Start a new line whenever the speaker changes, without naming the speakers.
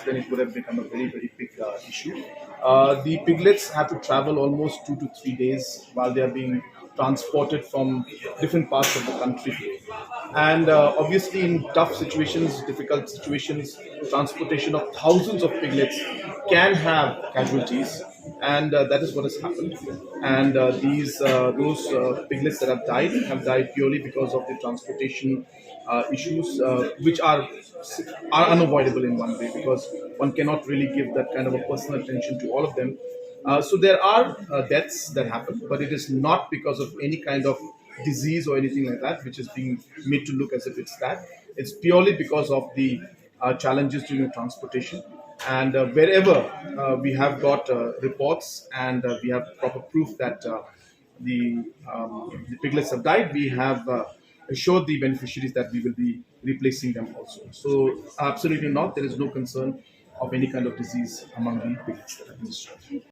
then it would have become a very, very big issue. The piglets have to travel almost 2 to 3 days while they are being transported from different parts of the country. And obviously, in tough situations, difficult situations, transportation of thousands of piglets can have casualties, and that is what has happened. And these those piglets that have died purely because of the transportation issues, which are unavoidable in one way because one cannot really give that kind of a personal attention to all of them. So there are deaths that happen, but it is not because of any kind of disease or anything like that, which is being made to look as if it's that. It's purely because of the challenges during transportation. And wherever we have got reports and we have proper proof that the piglets have died, we have assured the beneficiaries that we will be replacing them also. So absolutely not. There is no concern of any kind of disease among the piglets that have been destroyed.